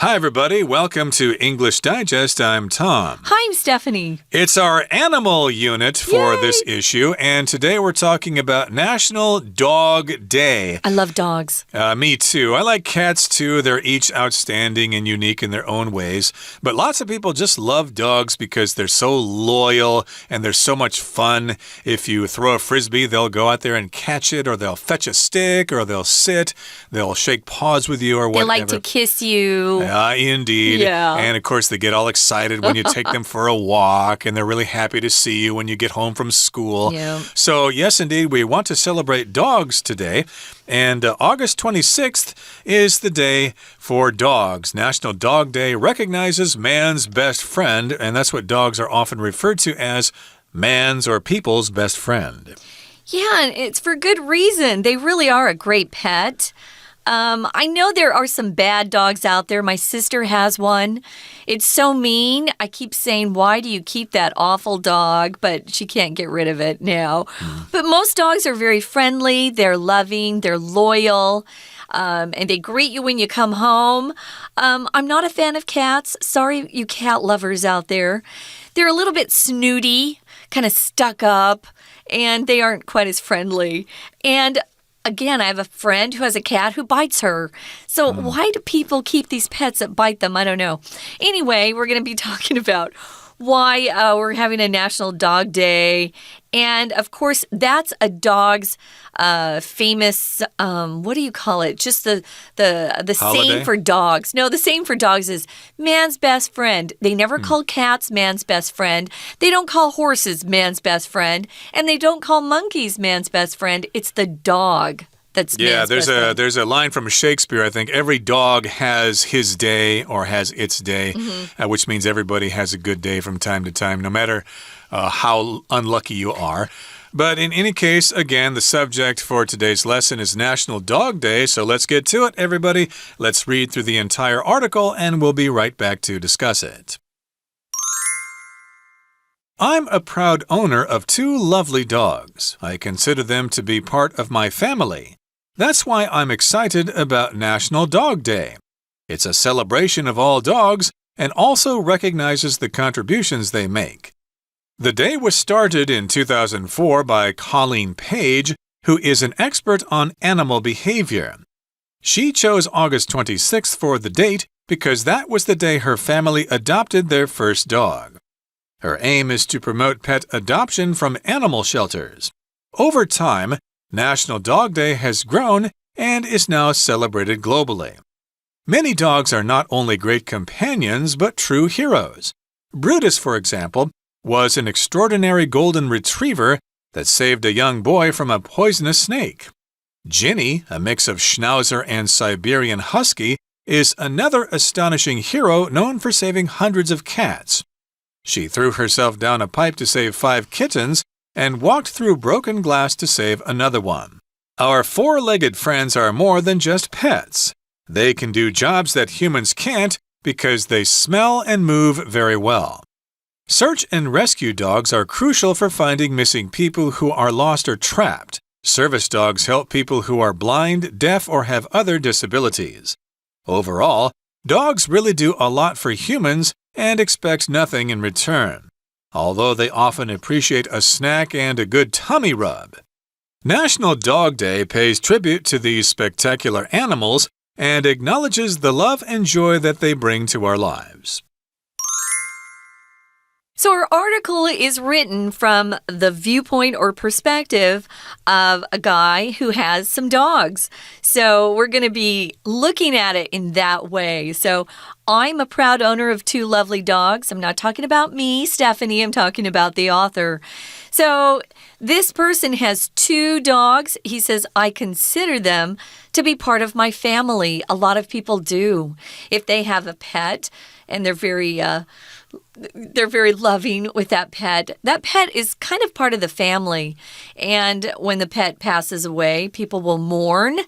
Hi, everybody. Welcome to English Digest. I'm Tom. Hi, I'm Stephanie. It's our animal unit for this issue, and today we're talking about National Dog Day. I love dogs. Me too. I like cats too. They're each outstanding and unique in their own ways. But lots of people just love dogs because they're so loyal and they're so much fun. If you throw a frisbee, they'll go out there and catch it, or they'll fetch a stick, or they'll sit. They'll shake paws with you or whatever. They like to kiss you. Indeed. Yeah. And of course, they get all excited when you take them for a walk, and they're really happy to see you when you get home from school. Yeah. So, yes, indeed, we want to celebrate dogs today. And August 26th is the day for dogs. National Dog Day recognizes man's best friend, and that's what dogs are often referred to as man's or people's best friend. Yeah, and it's for good reason. They really are a great pet. I know there are some bad dogs out there. My sister has one. It's so mean. I keep saying, why do you keep that awful dog? But she can't get rid of it now. But most dogs are very friendly. They're loving. They're loyal. And they greet you when you come home. I'm not a fan of cats. Sorry, you cat lovers out there. They're a little bit snooty, kind of stuck up, and they aren't quite as friendly. And again, I have a friend who has a cat who bites her. So why do people keep these pets that bite them? I don't know. Anyway, we're going to be talking about why we're having a National Dog Day. And, of course, that's a dog's famous, what do you call it? Just the saying for dogs. No, the saying for dogs is man's best friend. They never call cats man's best friend. They don't call horses man's best friend. And they don't call monkeys man's best friend. It's the dog. There's a line from Shakespeare, I think. Every dog has his day or has its day, which means everybody has a good day from time to time, no matter how unlucky you are. But in any case, again, the subject for today's lesson is National Dog Day, so let's get to it, everybody. Let's read through the entire article, and we'll be right back to discuss it. I'm a proud owner of 2 lovely dogs. I consider them to be part of my family. That's why I'm excited about National Dog Day. It's a celebration of all dogs and also recognizes the contributions they make. The day was started in 2004 by Colleen Page, who is an expert on animal behavior. She chose August 26th for the date because that was the day her family adopted their first dog. Her aim is to promote pet adoption from animal shelters. Over time, National Dog Day has grown and is now celebrated globally. Many dogs are not only great companions, but true heroes. Brutus, for example, was an extraordinary golden retriever that saved a young boy from a poisonous snake. Ginny, a mix of Schnauzer and Siberian Husky, is another astonishing hero known for saving hundreds of cats. She threw herself down a pipe to save 5 kittens and walked through broken glass to save another one. Our 4-legged friends are more than just pets. They can do jobs that humans can't because they smell and move very well. Search and rescue dogs are crucial for finding missing people who are lost or trapped. Service dogs help people who are blind, deaf, or have other disabilities. Overall, dogs really do a lot for humans and expect nothing in return, although they often appreciate a snack and a good tummy rub. National Dog Day pays tribute to these spectacular animals and acknowledges the love and joy that they bring to our lives. So our article is written from the viewpoint or perspective of a guy who has some dogs. So we're going to be looking at it in that way. So I'm a proud owner of 2 lovely dogs. I'm not talking about me, Stephanie. I'm talking about the author. So this person has 2 dogs. He says, I consider them to be part of my family. A lot of people do. If they have a pet and they're very loving with that pet. That pet is kind of part of the family. And when the pet passes away, people will mourn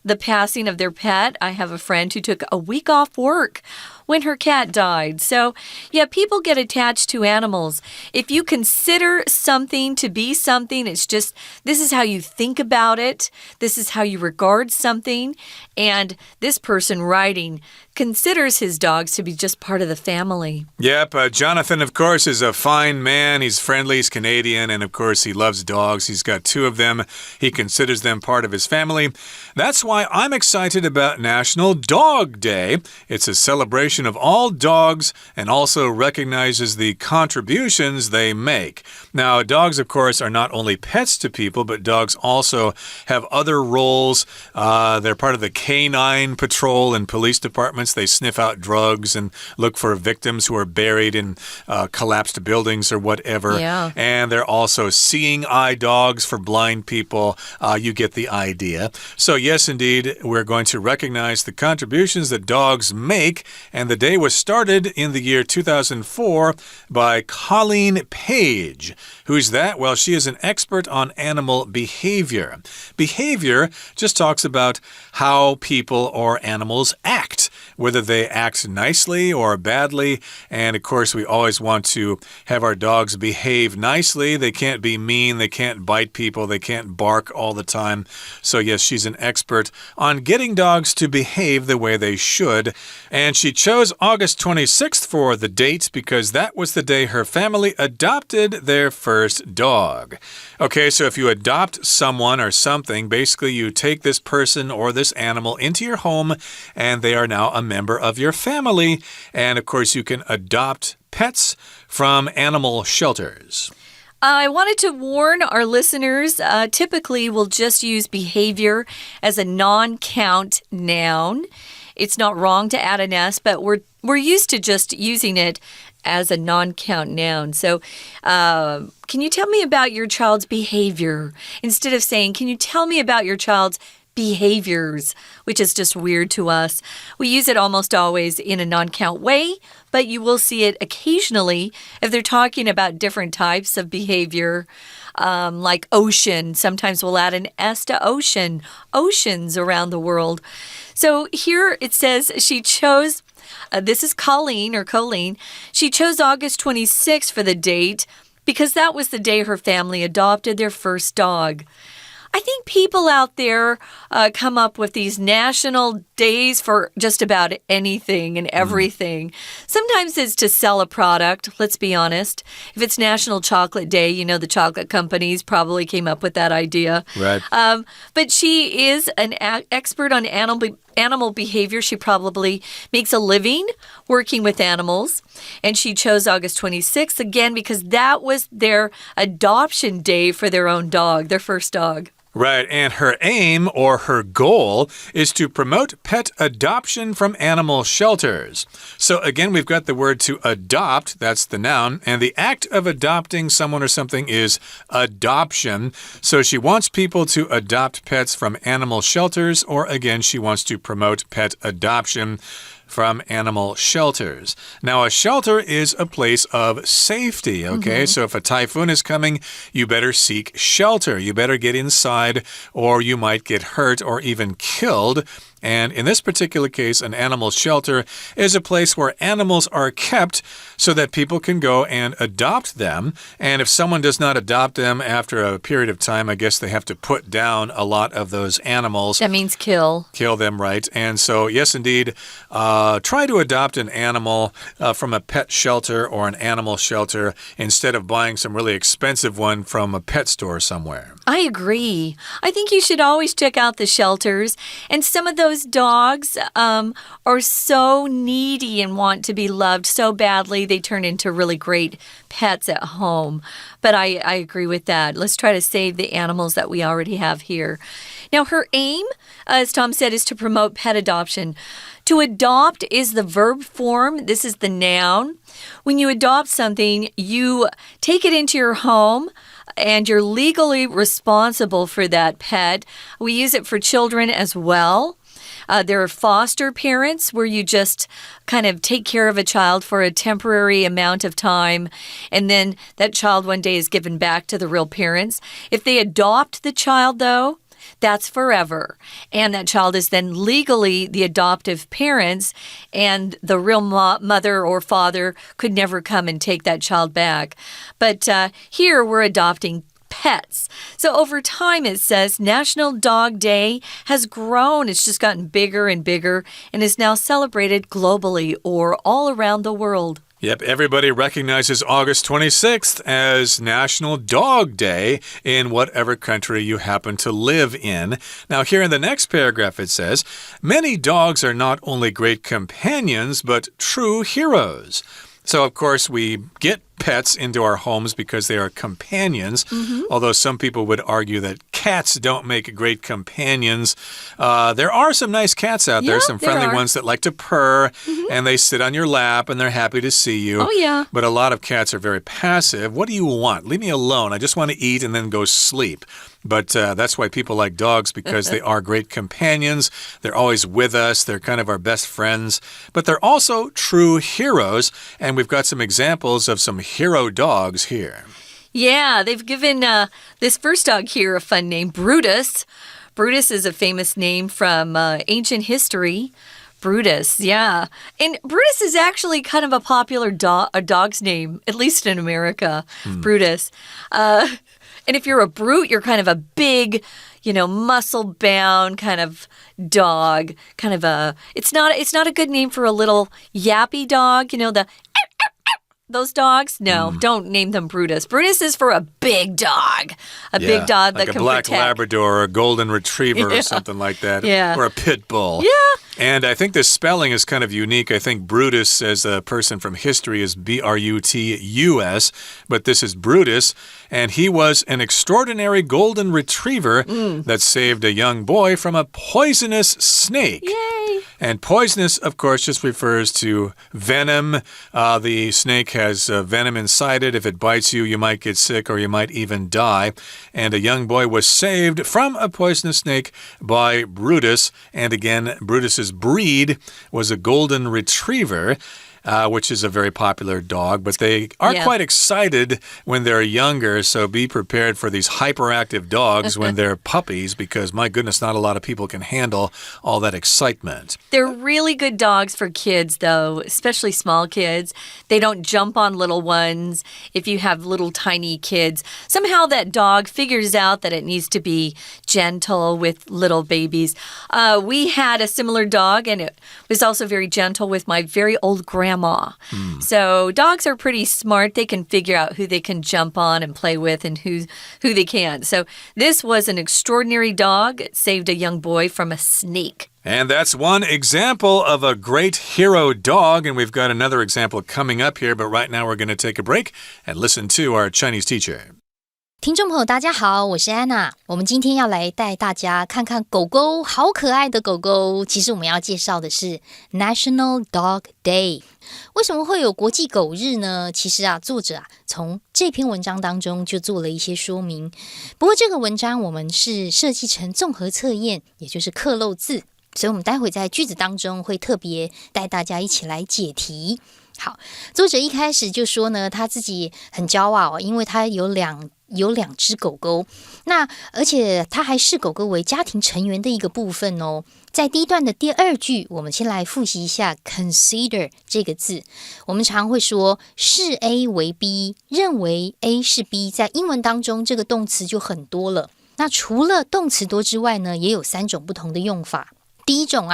the passing of their pet. I have a friend who took a week off work when her cat died. So, yeah, people get attached to animals. If you consider something to be something, it's just this is how you think about it. This is how you regard something. And this person writing considers his dogs to be just part of the family. Yep, Jonathan, of course, is a fine man. He's friendly, he's Canadian, and of course, he loves dogs. He's got 2 of them. He considers them part of his family. That's why I'm excited about National Dog Day. It's a celebration of all dogs and also recognizes the contributions they make. Now, dogs, of course, are not only pets to people, but dogs also have other roles. They're part of the canine patrol and police departments. They sniff out drugs and look for victims who are buried in collapsed buildings or whatever. Yeah. And they're also seeing eye dogs for blind people. You get the idea. So yes, indeed, we're going to recognize the contributions that dogs make. And the day was started in the year 2004 by Colleen Page. Who's that? Well, she is an expert on animal behavior. Behavior just talks about how people or animals act, whether they act nicely or badly. And of course, we always want to have our dogs behave nicely. They can't be mean. They can't bite people. They can't bark all the time. So yes, she's an expert on getting dogs to behave the way they should. And she chose August 26th for the date because that was the day her family adopted their first dog. Okay, so if you adopt someone or something, basically you take this person or this animal into your home and they are now a member of your family. And of course, you can adopt pets from animal shelters. I wanted to warn our listeners, typically we'll just use behavior as a non-count noun. It's not wrong to add an S, but we're used to just using it as a non-count noun. So, can you tell me about your child's behavior? Instead of saying, can you tell me about your child's behaviors, which is just weird to us. We use it almost always in a non-count way, but you will see it occasionally if they're talking about different types of behavior, like ocean. Sometimes we'll add an S to ocean, oceans around the world. So here it says she chose, this is Colleen. She chose August 26th for the date because that was the day her family adopted their first dog. I think people out there come up with these national days for just about anything and everything. Sometimes it's to sell a product, let's be honest. If it's National Chocolate Day, you know the chocolate companies probably came up with that idea. Right. But she is an expert on animal behavior. She probably makes a living working with animals. And she chose August 26th again because that was their adoption day for their own dog, their first dog. Right, and her aim or her goal is to promote pet adoption from animal shelters. So again, we've got the word to adopt, that's the noun, and the act of adopting someone or something is adoption. So she wants people to adopt pets from animal shelters, or again, she wants to promote pet adoption from animal shelters. Now, a shelter is a place of safety, okay? So if a typhoon is coming, you better seek shelter. You better get inside, or you might get hurt or even killed. And in this particular case, an animal shelter is a place where animals are kept so that people can go and adopt them. And if someone does not adopt them after a period of time, I guess they have to put down a lot of those animals. That means kill. Kill them, right? And so, yes, indeed, try to adopt an animal from a pet shelter or an animal shelter instead of buying some really expensive one from a pet store somewhere. I agree. I think you should always check out the shelters. And some of those dogs are so needy and want to be loved so badly, they turn into really great pets at home. But I agree with that. Let's try to save the animals that we already have here. Now, her aim, as Tom said, is to promote pet adoption. To adopt is the verb form. This is the noun. When you adopt something, you take it into your home, and you're legally responsible for that pet. We use it for children as well. There are foster parents where you just kind of take care of a child for a temporary amount of time, and then that child one day is given back to the real parents. If they adopt the child, though, that's forever. And that child is then legally the adoptive parents, and the real mother or father could never come and take that child back. But here we're adopting pets. So over time, it says National Dog Day has grown. It's just gotten bigger and bigger and is now celebrated globally or all around the world. Yep, everybody recognizes August 26th as National Dog Day in whatever country you happen to live in. Now, here in the next paragraph, it says, many dogs are not only great companions, but true heroes. So, of course, we get pets into our homes because they are companions, although some people would argue that cats don't make great companions. There are some nice cats out there, some friendly ones that like to purr, and they sit on your lap, and they're happy to see you. Oh, yeah. But a lot of cats are very passive. What do you want? Leave me alone. I just want to eat and then go sleep. But that's why people like dogs, because they are great companions. They're always with us. They're kind of our best friends. But they're also true heroes, and we've got some examples of some hero dogs here. Yeah, they've given this first dog here a fun name, Brutus. Brutus is a famous name from ancient history. Brutus, yeah. And Brutus is actually kind of a popular dog's name, at least in America, Brutus. And if you're a brute, you're kind of a big, muscle-bound kind of dog. Kind of it's not a good name for a little yappy dog, those dogs? No, don't name them Brutus. Brutus is for a big dog. Big dog that like can a black protect. Labrador or a golden retriever or something like that. Yeah. Or a pit bull. Yeah. And I think this spelling is kind of unique. I think Brutus, as a person from history, is B-R-U-T-U-S, but this is Brutus, and he was an extraordinary golden retriever that saved a young boy from a poisonous snake. Yay! And poisonous, of course, just refers to venom. The snake has venom inside it. If it bites you, you might get sick or you might even die. And a young boy was saved from a poisonous snake by Brutus. And again, Brutus's breed was a golden retriever. Which is a very popular dog, but they are quite excited when they're younger, so be prepared for these hyperactive dogs when they're puppies, because, my goodness, not a lot of people can handle all that excitement. They're really good dogs for kids, though, especially small kids. They don't jump on little ones. If you have little tiny kids, somehow that dog figures out that it needs to be gentle with little babies. We had a similar dog, and it was also very gentle with my very old grandma. So dogs are pretty smart. They can figure out who they can jump on and play with and who they can't. So this was an extraordinary dog. It saved a young boy from a snake. And that's one example of a great hero dog. And we've got another example coming up here. But right now we're going to take a break and listen to our Chinese teacher. 听众朋友大家好，我是安娜。我们今天要来带大家看看狗狗，好可爱的狗狗。其实我们要介绍的是 National Dog Day。为什么会有国际狗日呢？其实作者从这篇文章当中就做了一些说明。不过这个文章我们是设计成综合测验，也就是克漏字，所以我们待会在句子当中会特别带大家一起来解题。好，作者一开始就说呢，他自己很骄傲，因为他有两只狗狗，那而且他还视狗狗为家庭成员的一个部分哦。在第一段的第二句，我们先来复习一下 consider 这个字。我们常会说视 A 为 B， 认为 A 是 B， 在英文当中这个动词就很多了。那除了动词多之外呢，也有3种不同的用法。第一种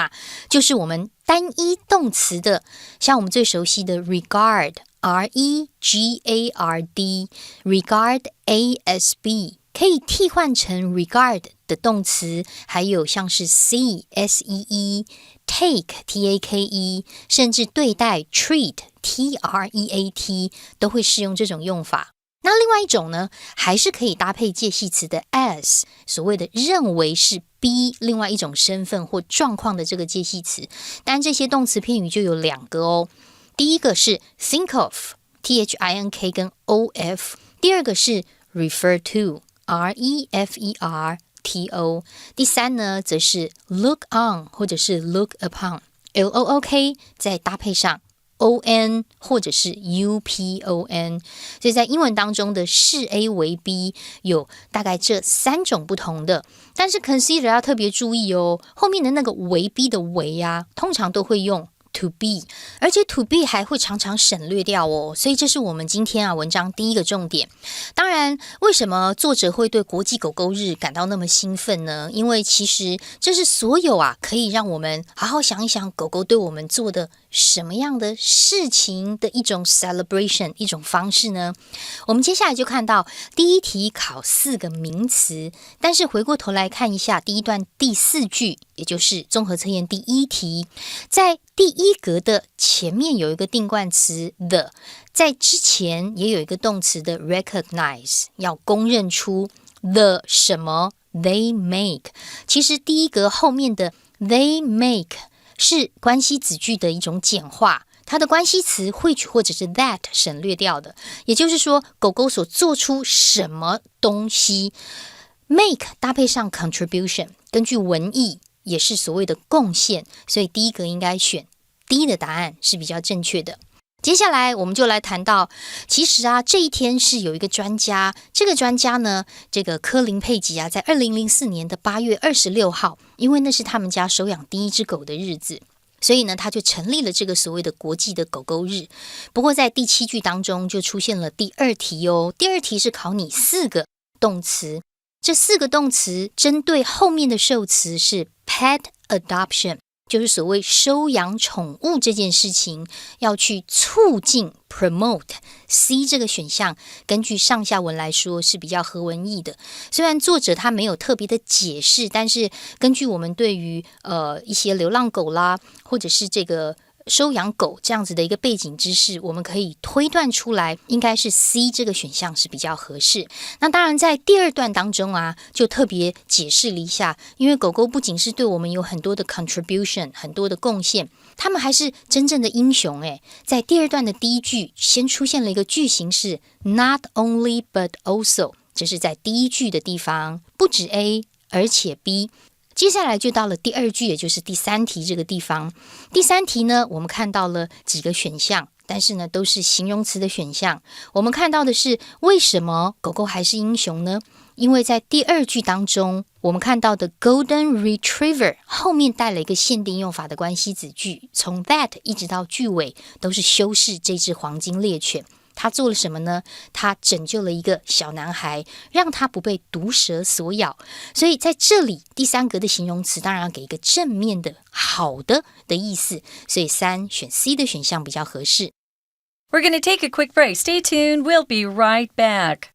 就是我们单一动词的，像我们最熟悉的 regard R-E-G-A-R-D regard A as B 可以替换成 regard 的动词，还有像是 see S-E-E take T-A-K-E 甚至对待 treat T-R-E-A-T 都会适用这种用法。那另外一种呢，还是可以搭配介系词的 as， 所谓的认为是 B 另外一种身份或状况的这个介系词。当然这些动词片语就有2个哦。第一个是 think of T-H-I-N-K 跟 O-F， 第二个是 refer to R-E-F-E-R-T-O， 第三呢则是 look on 或者是 look upon L-O-O-K 再搭配上 ON 或者是 UPON， 所以在英文当中的视 A 为 B 有大概这3种不同的，但是 consider 要特别注意哦，后面的那个为 B 的为啊，通常都会用to be， 而且 to be 还会常常省略掉哦，所以这是我们今天文章第一个重点。当然，为什么作者会对国际狗狗日感到那么兴奋呢？因为其实这是所有可以让我们好好想一想狗狗对我们做的什么样的事情的一种 celebration， 一种方式呢？我们接下来就看到第一题考4个名词，但是回过头来看一下第一段第4句，也就是综合测验第1题，在第一格的前面有一个定冠词 the， 在之前也有一个动词的 recognize， 要公认出 the 什么 they make。 其实第一格后面的 they make 是关系子句的一种简化，它的关系词 which 或者是 that 省略掉的，也就是说狗狗所做出什么东西。 make 搭配上 contribution， 根据文意也是所谓的贡献，所以第一个应该选D的答案是比较正确的。接下来我们就来谈到，其实这一天是有一个专家，这个专家呢，这个科林佩吉在2004年的8月26号，因为那是他们家收养第一只狗的日子，所以呢，他就成立了这个所谓的国际的狗狗日。不过在第7句当中就出现了第2题哦，第2题是考你4个动词，这4个动词针对后面的受词是 pet adoption， 就是所谓收养宠物这件事情要去促进 promote。 C 这个选项根据上下文来说是比较合文意的，虽然作者他没有特别的解释，但是根据我们对于一些流浪狗啦，或者是这个收养狗这样子的一个背景知识，我们可以推断出来应该是 C 这个选项是比较合适。那当然在第2段当中就特别解释了一下，因为狗狗不仅是对我们有很多的 contribution， 很多的贡献，他们还是真正的英雄。在第2段的第1句先出现了一个句型是 not only but also， 这是在第1句的地方，不止 A 而且 B。接下来就到了第2句，也就是第3题这个地方。第3题呢，我们看到了几个选项，但是呢都是形容词的选项。我们看到的是为什么狗狗还是英雄呢？因为在第2句当中，我们看到的 Golden Retriever 后面带了一个限定用法的关系子句，从 that 一直到句尾都是修饰这只黄金猎犬。他做了什么呢？他拯救了一个小男孩，让他不被毒蛇所咬。所以在这里第3格的形容词当然要给一个正面的好的意思，所以3选 C 的选项比较合适。 We're going to take a quick break. Stay tuned. We'll be right back.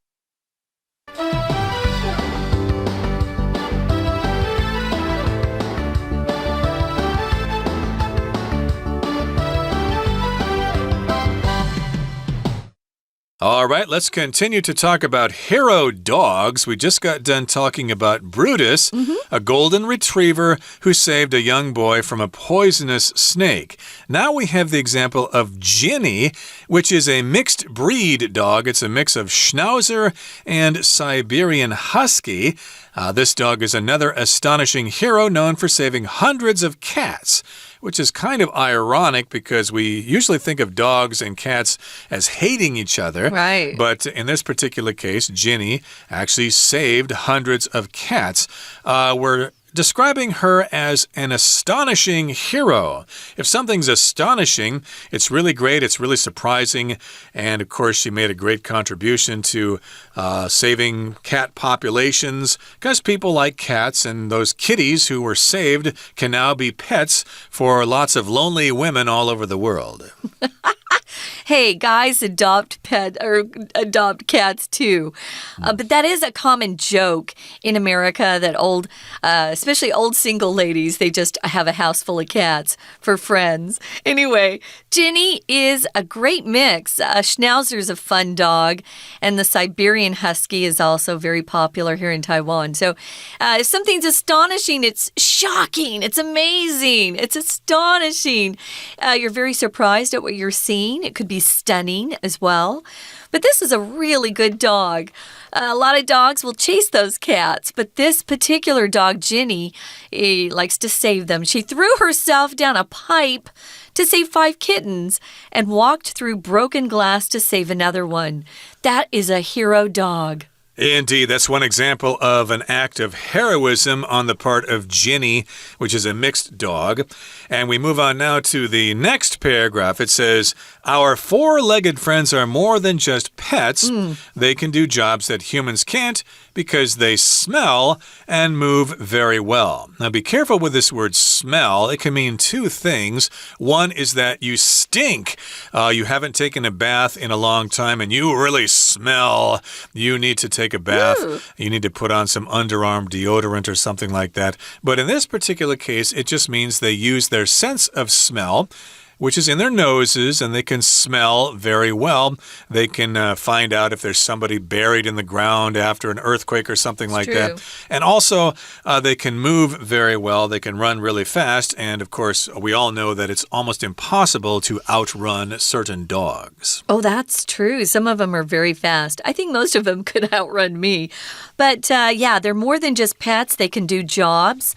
All right, let's continue to talk about hero dogs. We just got done talking about Brutus, a golden retriever who saved a young boy from a poisonous snake. Now we have the example of Ginny, which is a mixed breed dog. It's a mix of Schnauzer and Siberian Husky. This dog is another astonishing hero known for saving hundreds of cats, which is kind of ironic because we usually think of dogs and cats as hating each other. Right. But in this particular case, Ginny actually saved hundreds of cats. We're describing her as an astonishing hero. If something's astonishing, it's really great, it's really surprising, and of course she made a great contribution to saving cat populations because people like cats, and those kitties who were saved can now be pets for lots of lonely women all over the world. Hey, guys adopt cats too. But that is a common joke in America that especially old single ladies, they just have a house full of cats for friends. Anyway, Ginny is a great mix. Schnauzer's a fun dog, and the Siberian Husky is also very popular here in Taiwan. So if something's astonishing, it's shocking, it's amazing, it's astonishing. You're very surprised at what you're seeing. It could be stunning as well. But this is a really good dog. A lot of dogs will chase those cats, but this particular dog, Ginny, likes to save them. She threw herself down a pipe to save 5 kittens and walked through broken glass to save another one. That is a hero dog. Indeed, that's one example of an act of heroism on the part of Ginny, which is a mixed dog. And we move on now to the next paragraph. It says, our 4-legged friends are more than just pets. They can do jobs that humans can't because they smell and move very well. Now, be careful with this word smell. It can mean 2 things. One is that you stink. You haven't taken a bath in a long time and you really smell. You need to take a bath. Ooh. You need to put on some underarm deodorant or something like that. But in this particular case, it just means they use their sense of smell, which is in their noses, and they can smell very well. They can find out if there's somebody buried in the ground after an earthquake or something like that. And also, they can move very well. They can run really fast. And, of course, we all know that it's almost impossible to outrun certain dogs. Oh, that's true. Some of them are very fast. I think most of them could outrun me. But, yeah, they're more than just pets. They can do jobs.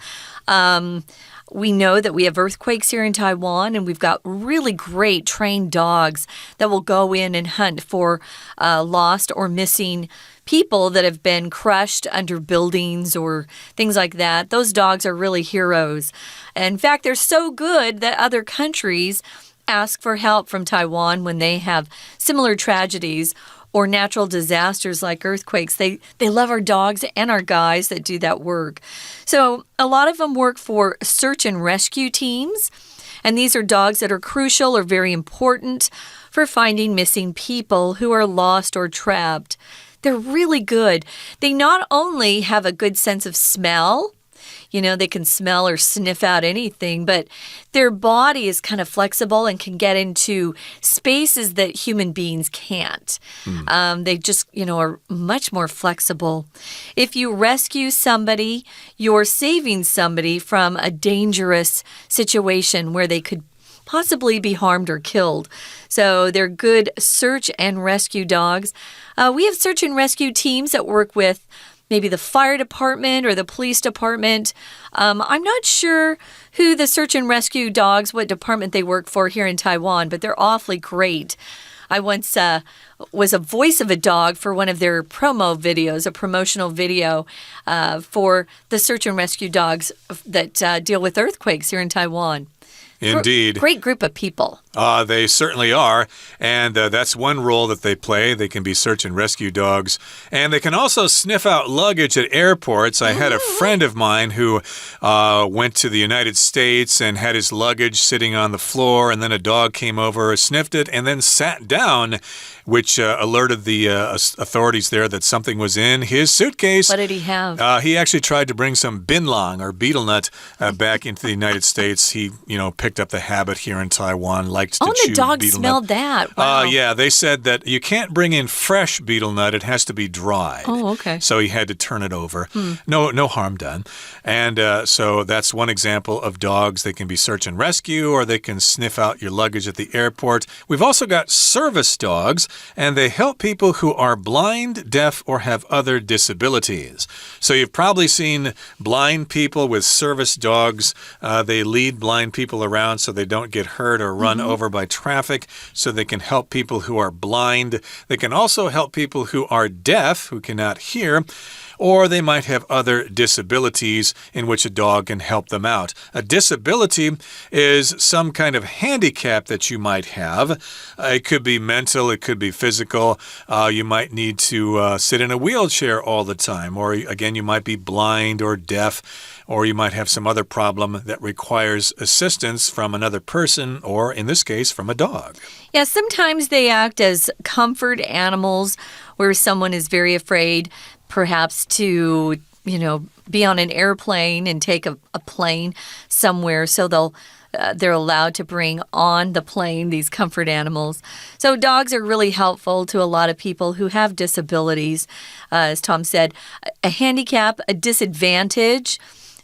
We know that we have earthquakes here in Taiwan, and we've got really great trained dogs that will go in and hunt for lost or missing people that have been crushed under buildings or things like that. Those dogs are really heroes. In fact, they're so good that other countries ask for help from Taiwan when they have similar tragedies or natural disasters like earthquakes. They love our dogs and our guys that do that work. So a lot of them work for search and rescue teams, and these are dogs that are crucial or very important for finding missing people who are lost or trapped. They're really good. They not only have a good sense of smell, you know, they can smell or sniff out anything, but their body is kind of flexible and can get into spaces that human beings can't. They just, you know, are much more flexible. If you rescue somebody, you're saving somebody from a dangerous situation where they could possibly be harmed or killed. So they're good search and rescue dogs. We have search and rescue teams that work with maybe the fire department or the police department. I'm not sure who the search and rescue dogs, what department they work for here in Taiwan, but they're awfully great. I once was a voice of a dog for one of their promo videos, a promotional video for the search and rescue dogs that deal with earthquakes here in Taiwan. Indeed. Great group of people. They certainly are, and that's one role that they play. They can be search and rescue dogs, and they can also sniff out luggage at airports. I had a friend of mine who went to the United States and had his luggage sitting on the floor, and then a dog came over, sniffed it, and then sat down, which alerted the authorities there that something was in his suitcase. What did he have? He actually tried to bring some binlang or betel nut back into the United States. He, picked up the habit here in Taiwan, liked to chew the dog betel smelled nut. that. Wow. Yeah, they said that you can't bring in fresh betel nut. It has to be dried. Oh, okay. So he had to turn it over. No harm done. And so that's one example of dogs. They can be search and rescue, or they can sniff out your luggage at the airport. We've also got service dogs, and they help people who are blind, deaf, or have other disabilities. So you've probably seen blind people with service dogs. They lead blind people around so they don't get hurt or run over by traffic, so they can help people who are blind. They can also help people who are deaf, who cannot hear, or they might have other disabilities in which a dog can help them out. A disability is some kind of handicap that you might have. It could be mental, it could be physical. You might need to sit in a wheelchair all the time, or again, you might be blind or deaf, or you might have some other problem that requires assistance from another person, or in this case, from a dog. Yeah, sometimes they act as comfort animals where someone is very afraid perhaps to, be on an airplane and take a plane somewhere, so they're allowed to bring on the plane these comfort animals. So dogs are really helpful to a lot of people who have disabilities. As Tom said, a handicap, a disadvantage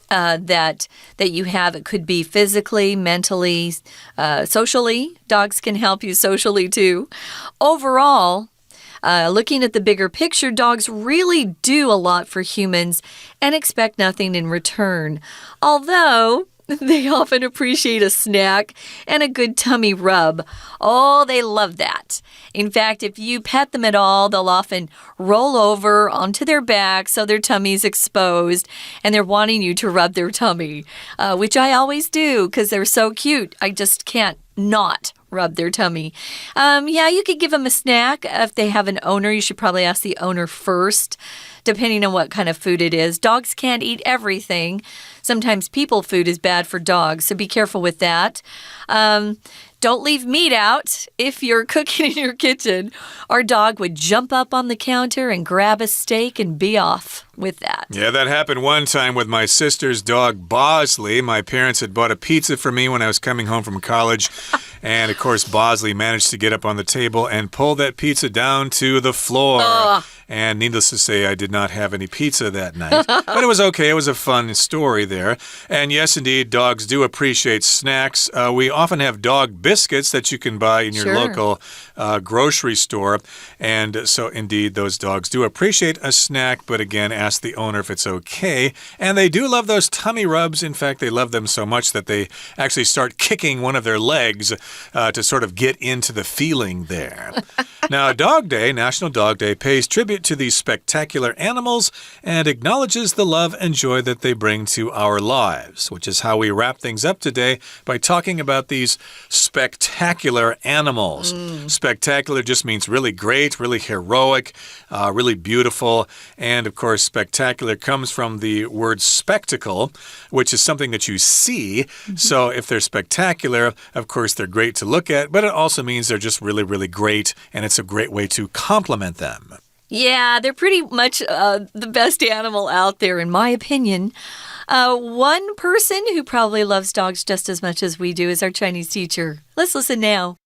that you have. It could be physically, mentally, socially. Dogs can help you socially too. Overall, looking at the bigger picture, dogs really do a lot for humans and expect nothing in return. Although They often appreciate a snack and a good tummy rub. Oh, they love that. In fact, if you pet them at all, they'll often roll over onto their back so their tummy's exposed, and they're wanting you to rub their tummy, which I always do because they're so cute. I just can't not rub their tummy. Yeah, you could give them a snack. If they have an owner, you should probably ask the owner first, depending on what kind of food it is. Dogs can't eat everything. Sometimes people food is bad for dogs, so be careful with that. Don't leave meat out if you're cooking in your kitchen. Our dog would jump up on the counter and grab a steak and be off with that. Yeah, that happened one time with my sister's dog, Bosley. My parents had bought a pizza for me when I was coming home from college. And, of course, Bosley managed to get up on the table and pull that pizza down to the floor. And needless to say, I did not have any pizza that night. But it was okay. It was a fun story there. And yes, indeed, dogs do appreciate snacks. We often have dog biscuits that you can buy in your local grocery store. And so, indeed, those dogs do appreciate a snack. But again, ask the owner if it's okay. And they do love those tummy rubs. In fact, they love them so much that they actually start kicking one of their legs to sort of get into the feeling there. Now, Dog Day, National Dog Day, pays tribute to these spectacular animals and acknowledges the love and joy that they bring to our lives, which is how we wrap things up today by talking about these spectacular animals. Spectacular just means really great, really heroic, really beautiful. And, of course, spectacular comes from the word spectacle, which is something that you see. So if they're spectacular, of course, they're great to look at, but it also means they're just really, really great, and it's a great way to compliment them. Yeah, they're pretty much the best animal out there, in my opinion. One person who probably loves dogs just as much as we do is our Chinese teacher. Let's listen now.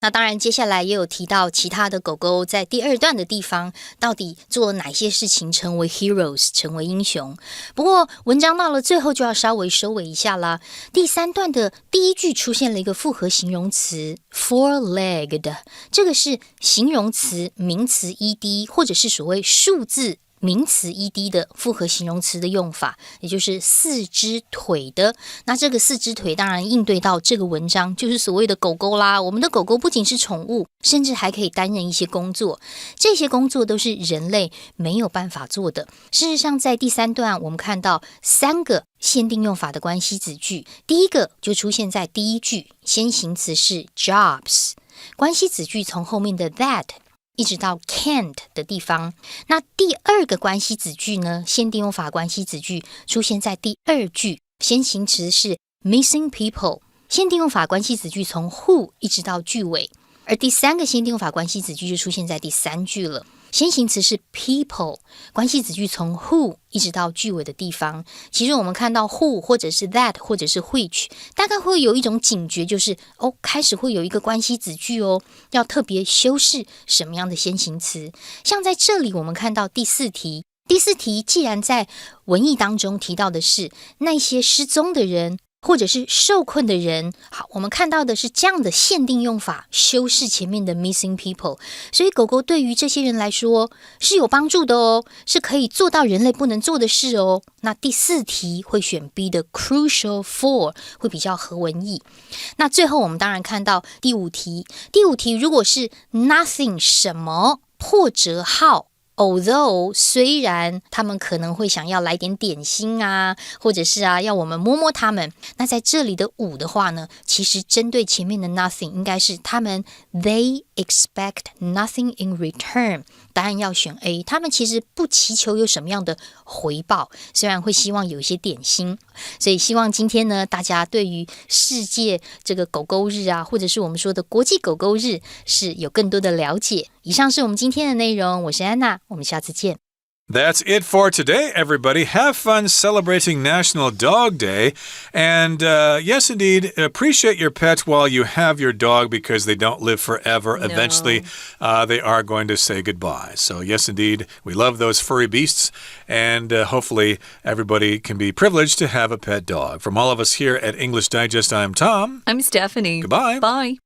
那当然接下来也有提到其他的狗狗在第二段的地方到底做了哪些事情成为 heroes 成为英雄。不过文章到了最后就要稍微收尾一下啦。第三段的第一句出现了一个复合形容词 four-legged， 这个是形容词名词 ed 或者是所谓数字名词 ed 的复合形容词的用法，也就是四只腿的。那这个四只腿当然应对到这个文章，就是所谓的狗狗啦。我们的狗狗不仅是宠物，甚至还可以担任一些工作，这些工作都是人类没有办法做的。事实上，在第三段我们看到三个限定用法的关系子句，第一个就出现在第一句，先行词是 jobs， 关系子句从后面的 that一直到 can't 的地方。那第二个关系子句呢，限定用法关系子句出现在第二句，先行词是 missing people， 限定用法关系子句从 who 一直到句尾，而第三个限定用法关系子句就出现在第三句了。先行词是 people， 关系子句从 who 一直到句尾的地方。其实我们看到 who 或者是 that 或者是 which， 大概会有一种警觉，就是开始会有一个关系子句要特别修饰什么样的先行词。像在这里我们看到第四题既然在文意当中提到的是那些失踪的人或者是受困的人，好，我们看到的是这样的限定用法修饰前面的 missing people， 所以狗狗对于这些人来说是有帮助的是可以做到人类不能做的事那第四题会选 B 的 crucial for 会比较合文意。那最后我们当然看到第五题如果是 nothing 什么破折号，although 虽然他们可能会想要来点点心啊，或者是要我们摸摸他们，那在这里的5的话呢，其实针对前面的 nothing 应该是他们 they expect nothing in return， 答案要选 A， 他们其实不祈求有什么样的回报，虽然会希望有一些点心。所以希望今天呢，大家对于世界这个狗狗日或者是我们说的国际狗狗日是有更多的了解。以上是我们今天的内容，我是安娜，我们下次见。That's it for today, everybody. Have fun celebrating National Dog Day. And yes, indeed, appreciate your pet while you have your dog because they don't live forever. No. Eventually, they are going to say goodbye. So yes, indeed, we love those furry beasts. And hopefully, everybody can be privileged to have a pet dog. From all of us here at English Digest, I'm Tom. I'm Stephanie. Goodbye. Bye.